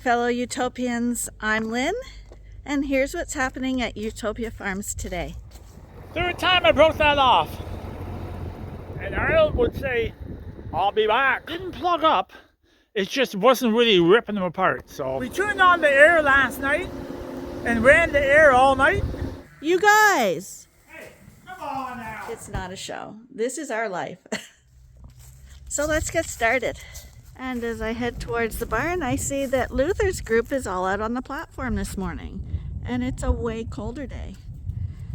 fellow Utopians. I'm Lynn, and here's what's happening at Ewetopia Farms today. Third time I broke that off. And Arnold would say, I'll be back. Didn't plug up. It just wasn't really ripping them apart. So we turned on the air last night and ran the air all night. You guys! Hey, come on now. It's not a show. This is our life. So let's get started. And as I head towards the barn, I see that Luther's group is all out on the platform this morning. And it's a way colder day.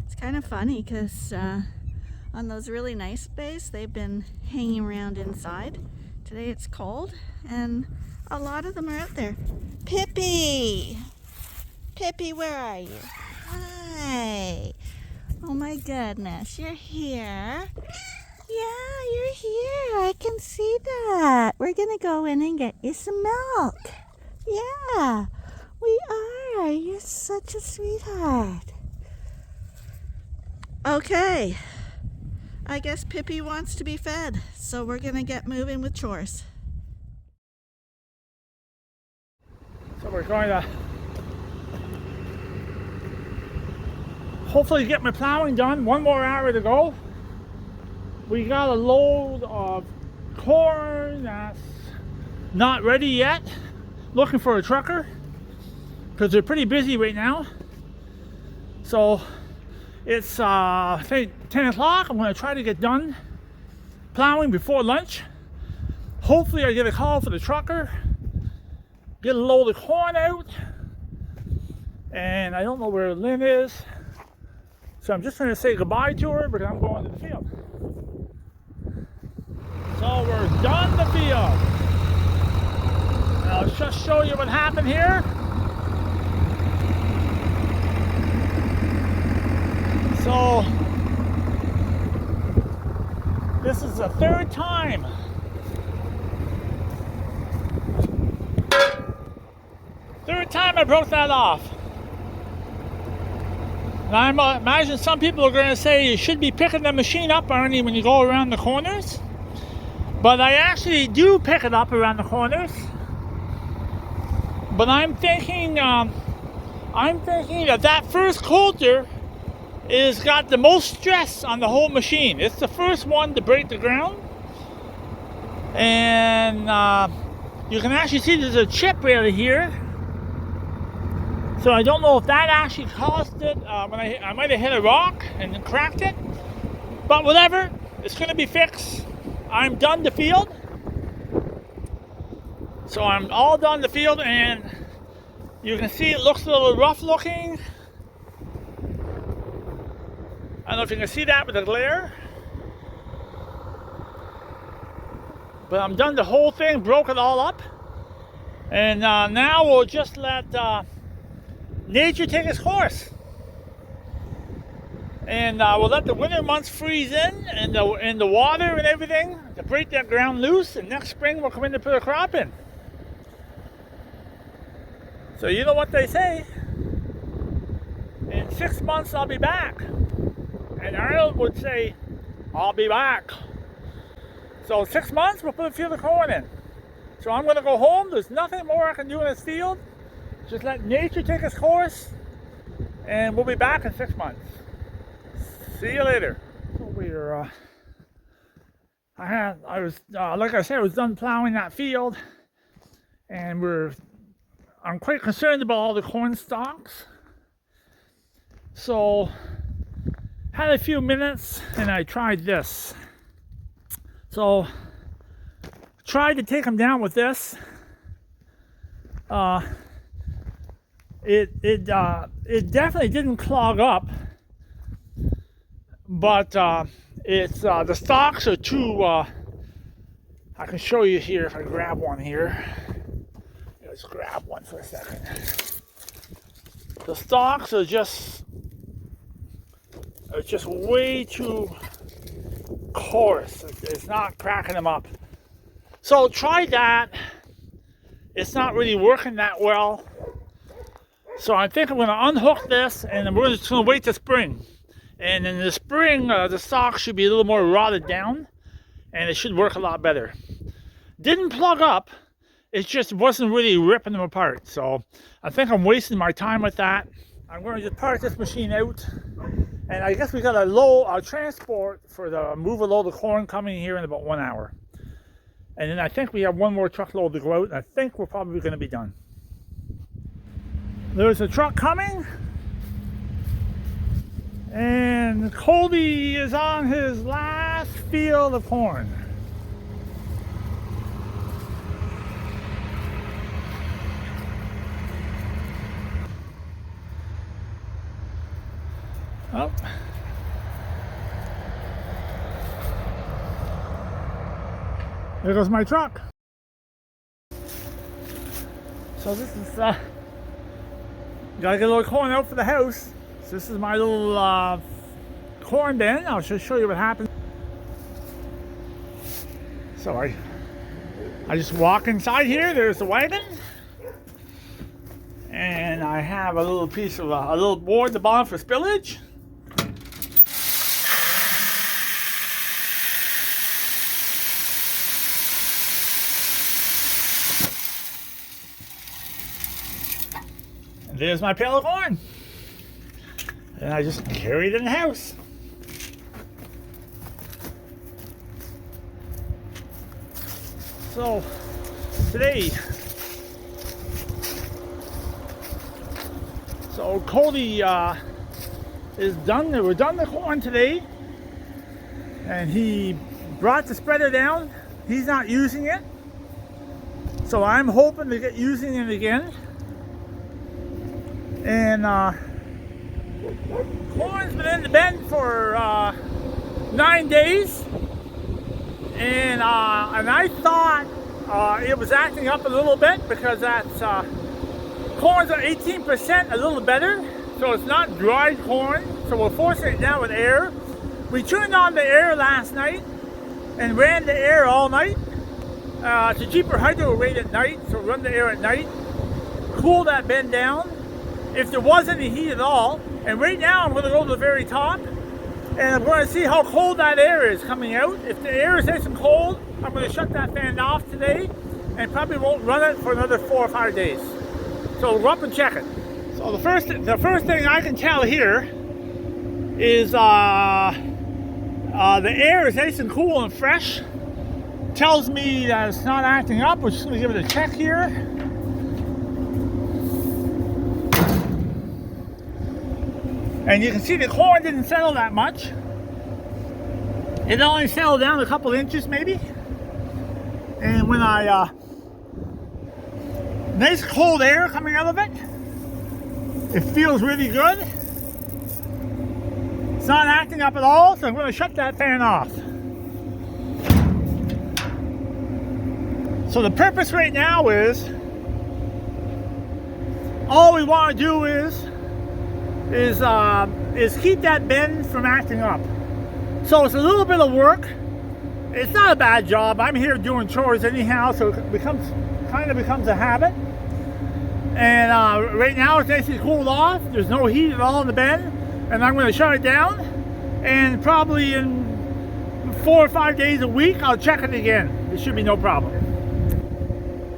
It's kind of funny because on those really nice days, they've been hanging around inside. Today it's cold and a lot of them are out there. Pippi! Pippi, where are you? Hi! Oh my goodness, you're here. Yeah, you're here. I can see that. We're going to go in and get you some milk. Yeah, we are. You're such a sweetheart. Okay. I guess Pippi wants to be fed, so we're going to get moving with chores. So we're going to hopefully get my plowing done. One more hour to go. We got a load of corn that's not ready yet. Looking for a trucker because they're pretty busy right now. So it's I think 10 o'clock. I'm going to try to get done plowing before lunch. Hopefully I get a call for the trucker, get a load of corn out, and I don't know where Lynn is. So I'm just going to say goodbye to her because I'm going to the field. So we're done the field. And I'll just show you what happened here. So this is the third time. Third time I broke that off. Now I imagine some people are going to say you should be picking the machine up, Arnie, when you go around the corners. But I actually do pick it up around the corners. But I'm thinking that first coulter is got the most stress on the whole machine. It's the first one to break the ground. And you can actually see there's a chip right here. So I don't know if that actually caused it. I might have hit a rock and cracked it. But whatever, it's going to be fixed. I'm done the field. So I'm all done the field, and you can see it looks a little rough looking. I don't know if you can see that with the glare. But I'm done the whole thing, broke it all up. And now we'll just let nature take its course. And we'll let the winter months freeze in and the water and everything to break that ground loose, and next spring we'll come in to put a crop in. So you know what they say, in 6 months I'll be back. And Arnold would say, I'll be back. So 6 months we'll put a field of corn in. So I'm going to go home. There's nothing more I can do in this field. Just let nature take its course, and we'll be back in 6 months. See you later. So we're, I was like I said, I was done plowing that field, and I'm quite concerned about all the corn stalks. So had a few minutes, and I tried this. So tried to take them down with this. It definitely didn't clog up. But it's the stalks are too. I can show you here if I grab one here. Let's grab one for a second. The stalks are just way too coarse. It's not cracking them up. So try that. It's not really working that well. So I think I'm going to unhook this, and we're just going to wait till spring. And in the spring, the stalk should be a little more rotted down, and it should work a lot better. Didn't plug up, it just wasn't really ripping them apart. So I think I'm wasting my time with that. I'm going to just park this machine out. And I guess we got a transport for the move a load of corn coming here in about 1 hour. And then I think we have one more truckload to go out, and I think we're probably going to be done. There's a truck coming, and Colby is on his last field of corn. Oh. There goes my truck. So this is, gotta get a little corn out for the house. So this is my little corn bin. I'll just show you what happens. So I just walk inside here. There's the wagon. And I have a little piece of a little board at the bottom for spillage. And there's my pail of corn. And I just carry it in the house. So today, so Cody is done. We're done the corn today, and he brought the spreader down. He's not using it, so I'm hoping to get using it again. And corn's been in the bin for 9 days, and I thought it was acting up a little bit because that's corn's at 18%, a little better, so it's not dried corn. So we're forcing it down with air. We turned on the air last night and ran the air all night. It's a cheaper hydro rate at night, so run the air at night, cool that bin down if there was any heat at all. And right now I'm going to go to the very top, and I'm going to see how cold that air is coming out. If the air is nice and cold, I'm going to shut that fan off today and probably won't run it for another 4 or 5 days. So we'll go up and check it. So the first thing I can tell here is the air is nice and cool and fresh. Tells me that it's not acting up. We're just going to give it a check here. And you can see the corn didn't settle that much. It only settled down a couple inches maybe. And when nice cold air coming out of it, it feels really good. It's not acting up at all, so I'm going to shut that fan off. So the purpose right now is, all we want to do is keep that bin from acting up. So it's a little bit of work. It's not a bad job. I'm here doing chores anyhow, so it kind of becomes a habit. And right now it's nicely cooled off. There's no heat at all in the bin, and I'm going to shut it down. And probably in 4 or 5 days a week, I'll check it again. It should be no problem.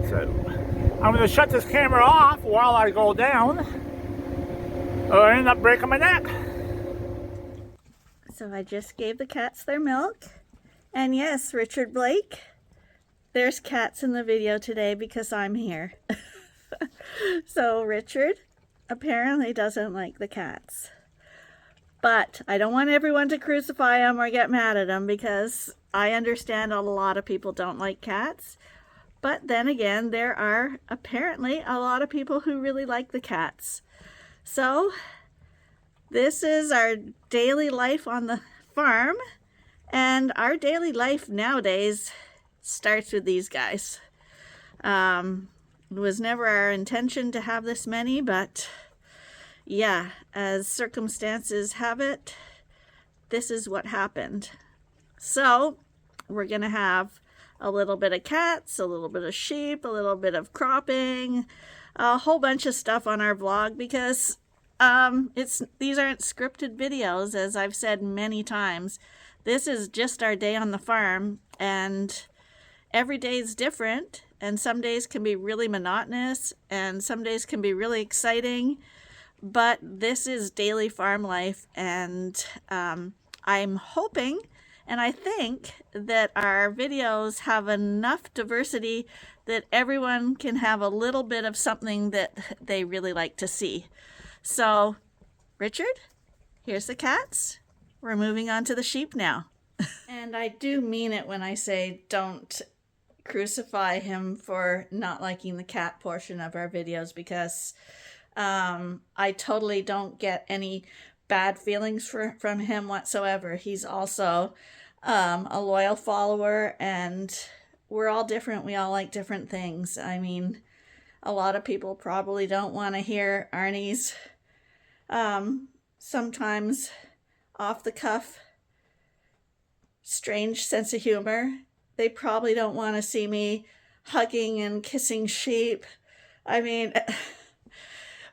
So I'm going to shut this camera off while I go down, or I end up breaking my neck. So I just gave the cats their milk. And yes, Richard Blake, there's cats in the video today because I'm here. So Richard apparently doesn't like the cats. But I don't want everyone to crucify him or get mad at him, because I understand a lot of people don't like cats. But then again, there are apparently a lot of people who really like the cats. So this is our daily life on the farm, and our daily life nowadays starts with these guys. It was never our intention to have this many, but yeah, as circumstances have it, this is what happened. So we're going to have a little bit of cats, a little bit of sheep, a little bit of cropping, a whole bunch of stuff on our vlog, because these aren't scripted videos, as I've said many times. This is just our day on the farm, and every day is different, and some days can be really monotonous, and some days can be really exciting. But this is daily farm life, and I'm hoping and I think that our videos have enough diversity that everyone can have a little bit of something that they really like to see. So, Richard, here's the cats. We're moving on to the sheep now. And I do mean it when I say don't crucify him for not liking the cat portion of our videos, because I totally don't get any bad feelings from him whatsoever. He's also a loyal follower, and we're all different. We all like different things. I mean, a lot of people probably don't want to hear Arnie's sometimes off the cuff, strange sense of humor. They probably don't want to see me hugging and kissing sheep. I mean,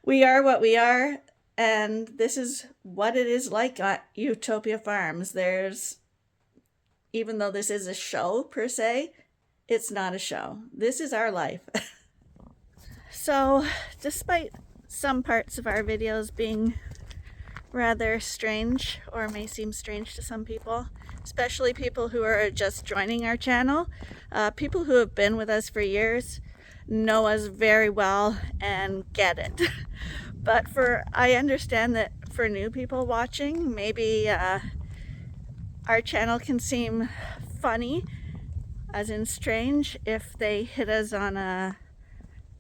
we are what we are, and this is what it is like at Ewetopia Farms. Even though this is a show per se, it's not a show. This is our life. So, despite some parts of our videos being rather strange, or may seem strange to some people, especially people who are just joining our channel, people who have been with us for years know us very well and get it. But I understand that for new people watching, maybe our channel can seem funny, as in strange, if they hit us on a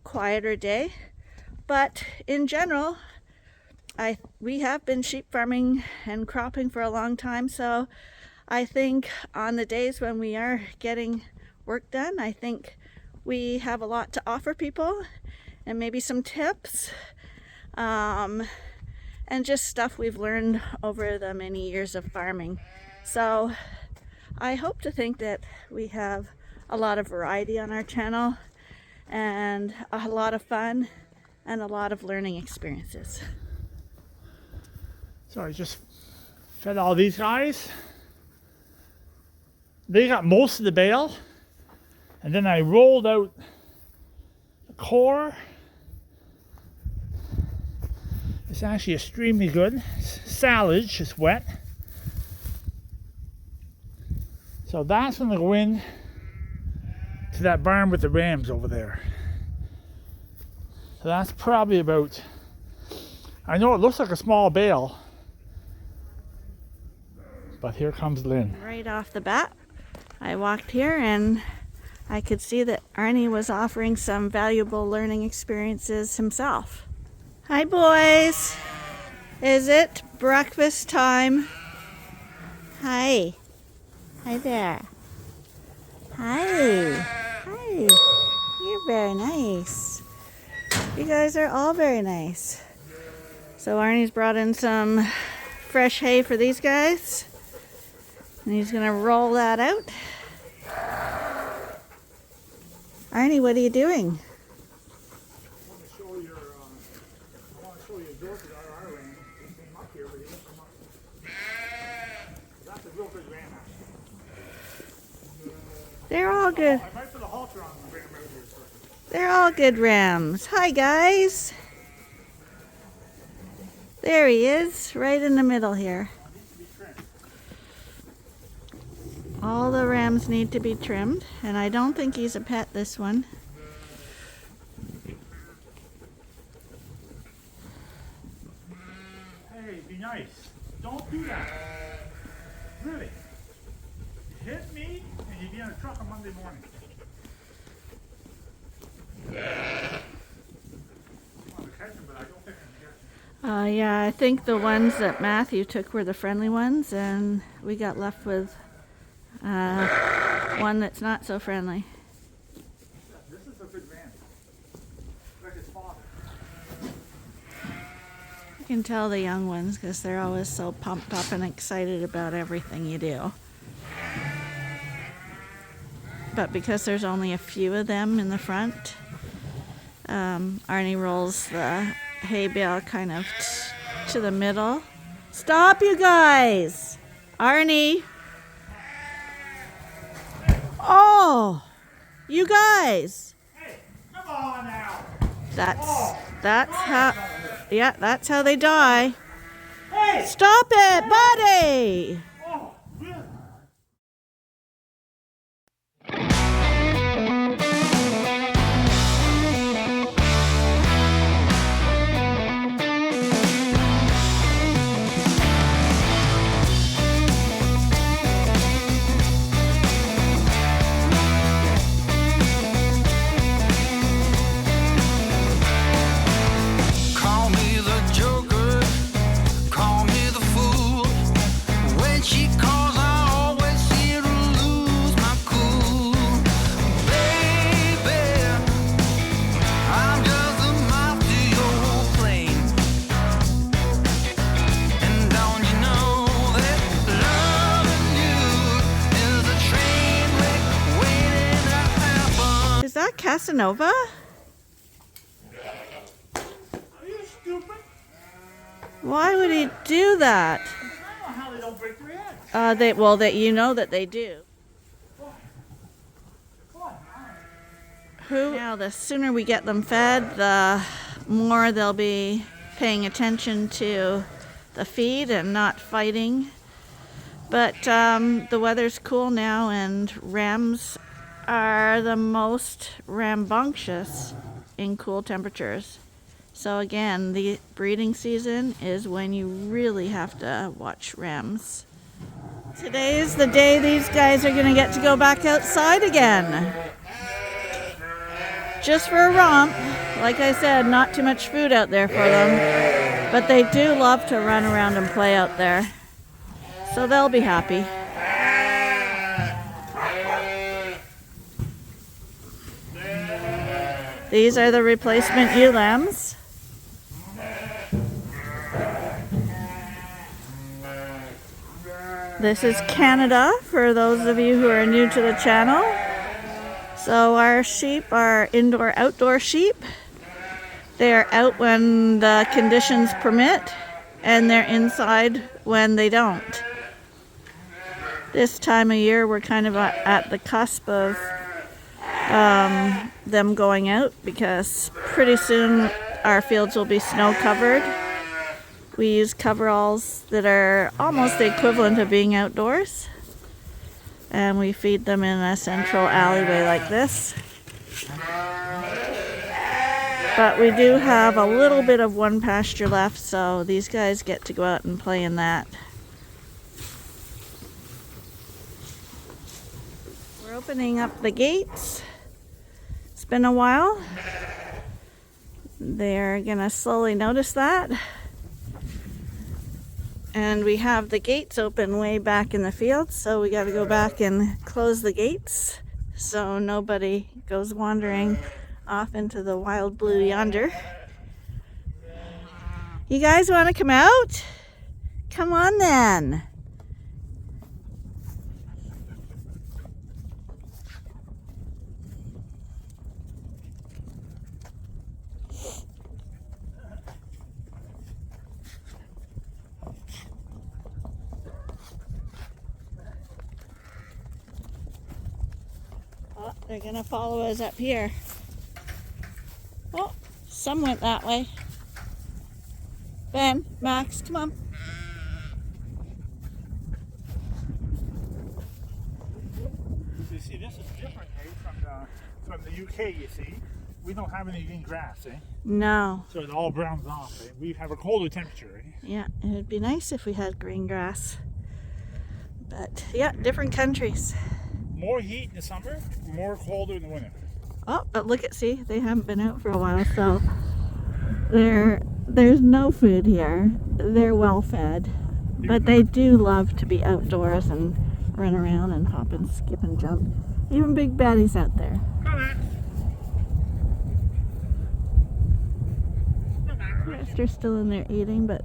quieter day. But in general, we have been sheep farming and cropping for a long time, so I think on the days when we are getting work done, I think we have a lot to offer people, and maybe some tips, and just stuff we've learned over the many years of farming. So I hope to think that we have a lot of variety on our channel, and a lot of fun, and a lot of learning experiences. So I just fed all these guys. They got most of the bale, and then I rolled out the core. It's actually extremely good. Silage is wet. So that's going to go in to that barn with the rams over there. So that's probably about, I know it looks like a small bale, but here comes Lynn. Right off the bat, I walked here and I could see that Arnie was offering some valuable learning experiences himself. Hi boys! Is it breakfast time? Hi. Hi there. Hi. Hi. You're very nice. You guys are all very nice. So Arnie's brought in some fresh hay for these guys, and he's gonna roll that out. Arnie, what are you doing? I want to show you a goat that our ram came up here, but he didn't come up. That's a real good ram, actually. They're all good. I might put a halter on the ram out here first. They're all good rams. Hi guys. There he is, right in the middle here. All the rams need to be trimmed, and I don't think he's a pet, this one. Hey, be nice. Don't do that. Really. You hit me, and you'd be on a truck on Monday morning. I want to catch him, but I don't think I can catch him. Yeah, I think the ones that Matthew took were the friendly ones, and we got left with one that's not so friendly. This is a good man. Like his father. You can tell the young ones because they're always so pumped up and excited about everything you do. But because there's only a few of them in the front, Arnie rolls the hay bale kind of to the middle. Stop, you guys! Arnie! Oh! You guys! That's how they die. Hey! Stop it, buddy! Oh, yeah. Call me the joker, call me the fool. When she calls, I always seem to lose my cool. Baby, I'm just a mouse to your plane. And don't you know that loving you is a train wreck waiting to happen? Is that Casanova? Are you stupid? Why would he do that? I don't know how they don't break their heads. You know that they do. Now, the sooner we get them fed, the more they'll be paying attention to the feed and not fighting. But the weather's cool now, and rams are the most rambunctious in cool temperatures. So again, the breeding season is when you really have to watch rams. Today is the day these guys are going to get to go back outside again. Just for a romp. Like I said, not too much food out there for them. But they do love to run around and play out there. So they'll be happy. These are the replacement ewe lambs. This is Canada, for those of you who are new to the channel. So our sheep are indoor-outdoor sheep. They are out when the conditions permit, and they're inside when they don't. This time of year, we're kind of at the cusp of them going out, because pretty soon our fields will be snow covered. We use coveralls that are almost the equivalent of being outdoors, and we feed them in a central alleyway like this. But we do have a little bit of one pasture left, so these guys get to go out and play in that. We're opening up the gates. It's been a while. They're gonna slowly notice that. And we have the gates open way back in the field, so we gotta go back and close the gates so nobody goes wandering off into the wild blue yonder. You guys wanna come out? Come on then. Oh, they're gonna follow us up here. Oh, some went that way. Ben, Max, come on. You see, this is different, from the UK, you see. We don't have any green grass, eh? No. So it all browns off, eh? We have a colder temperature, eh? Yeah, it would be nice if we had green grass. But yeah, different countries. More heat in the summer, more colder in the winter. Oh, but look see, they haven't been out for a while, so there's no food here. They're well fed, but they do love to be outdoors and run around and hop and skip and jump. Even Big Betty's out there. Come on. The rest are still in there eating, but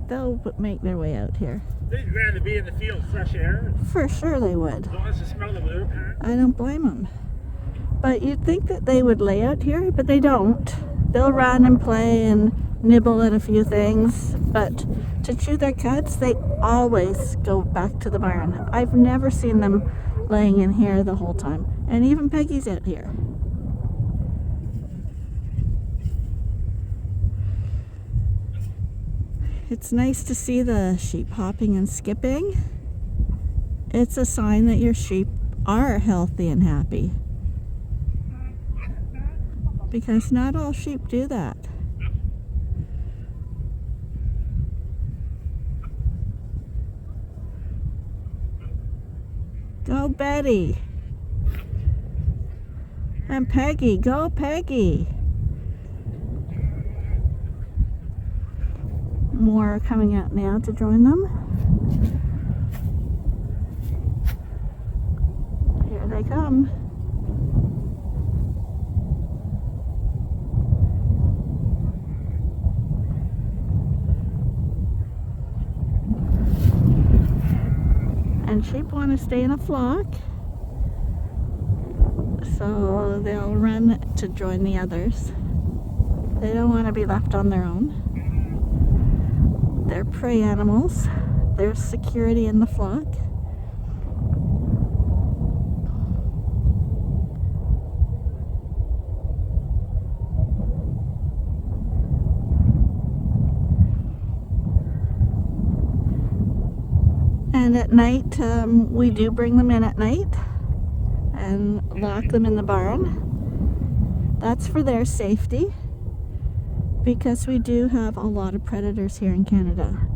they'll make their way out here. They'd rather be in the field, fresh air. For sure they would. Don't want us to smell the manure pan. I don't blame them. But you'd think that they would lay out here, but they don't. They'll run and play and nibble at a few things, but to chew their cuds, they always go back to the barn. I've never seen them laying in here the whole time. And even Peggy's out here. It's nice to see the sheep hopping and skipping. It's a sign that your sheep are healthy and happy. Because not all sheep do that. Go Betty. And Peggy. Go Peggy. More are coming out now to join them. Here they come. And sheep want to stay in a flock, so they'll run to join the others. They don't want to be left on their own. They're prey animals. There's security in the flock. And at night, we do bring them in at night and lock them in the barn. That's for their safety, because we do have a lot of predators here in Canada.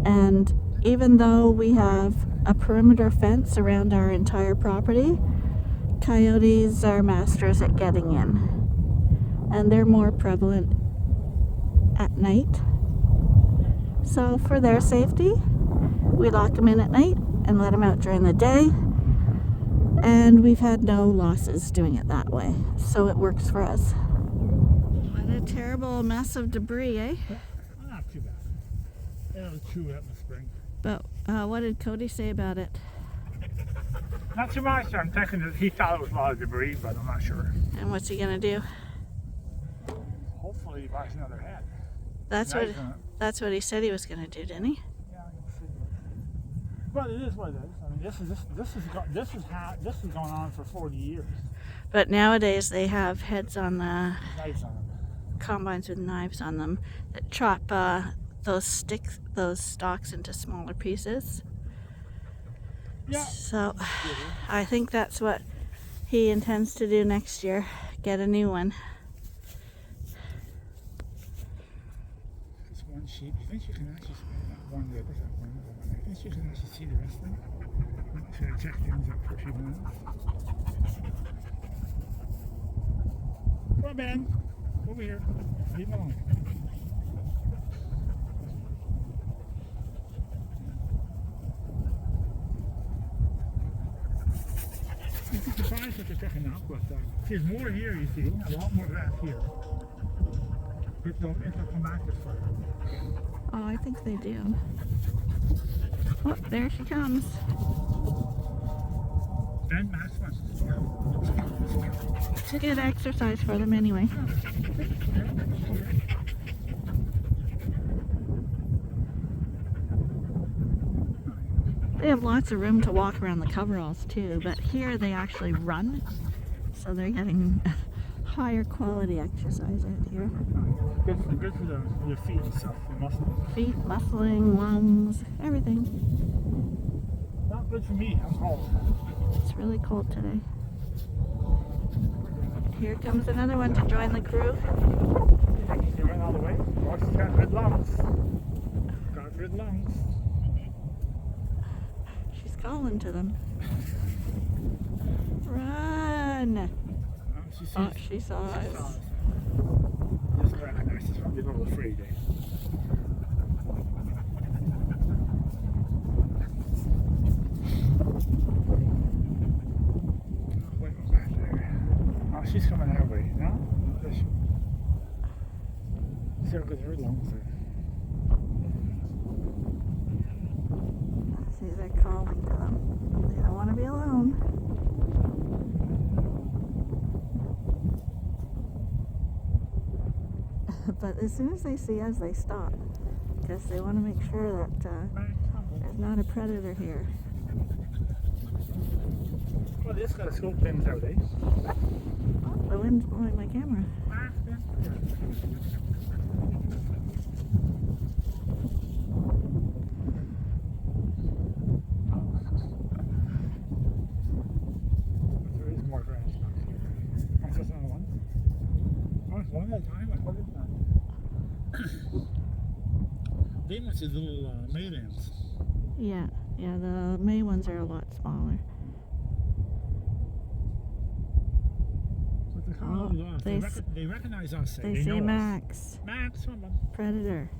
And even though we have a perimeter fence around our entire property, coyotes are masters at getting in. And they're more prevalent at night. So for their safety, we lock them in at night and let them out during the day. And we've had no losses doing it that way. So it works for us. What a terrible mess of debris, eh? Not too bad. It was too wet in the spring. But what did Cody say about it? Not too much. I'm thinking that he thought it was a lot of debris, but I'm not sure. And what's he gonna do? Hopefully he buys another head. That's Nice, what huh? that's what he said he was gonna do, didn't he? Yeah, I can see. But it is what it is. I mean, this has gone on for 40 years. But nowadays they have heads on the Knives on them. combines with knives on them that chop those stalks into smaller pieces. Yeah. So I think that's what he intends to do next year. Get a new one. This one sheep. You think you can actually see that one? There's that one. I think you can actually see the rest of them. Should I check things out for a few minutes? Come on, Ben. Over here. Leave him alone. You'd be surprised what they're picking up, but there's more here, you see. A lot more grass here. It'll come back this far. Oh, I think they do. Oh, there she comes. Ben, last one. It's a good exercise for them anyway. They have lots of room to walk around the coveralls too, but here they actually run, so they're getting higher quality exercise out here. Good for the feet and stuff, the muscles. Feet, muscling, lungs, everything. Not good for me, I'm cold. It's really cold today. Here comes another one to join the crew. You think you can run all the way? Well, she's got red lungs. Got red lungs. She's calling to them. Run! Oh, she saw us. Just recognize this one, a little afraid, eh? Wait a minute there. Oh, she's coming our way, no? There she see how good her lungs are. See, they're calling to them. They don't want to be alone. But as soon as they see us, they stop, because they want to make sure that there's not a predator here. Well, they just got to scope things out, eh? Oh, the wind's blowing my camera. more time. What is that? They must be little maidens. Yeah, the May ones are a lot smaller. But they're kind of off. they They recognize us. They say know Max. Us. Max, come on. Predator.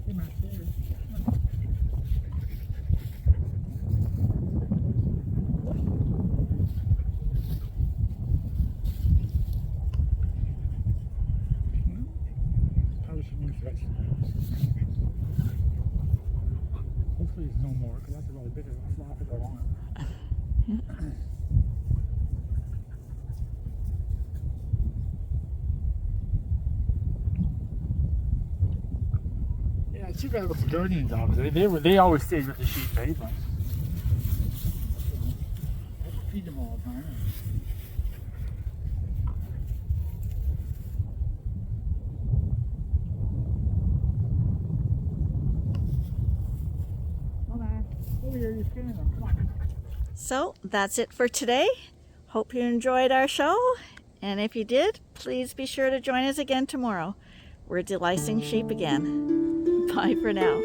Hey, Max, there. Probably should move vegetables. Hopefully there's no more, because that's a really big flop to go on. Yeah, it's too bad with the guardian dogs. They always stayed with the sheep, eh? But I have to feed them all the time. Over here, you're scaring them. Come on. So that's it for today. Hope you enjoyed our show. And if you did, please be sure to join us again tomorrow. We're delicing sheep again. Bye for now.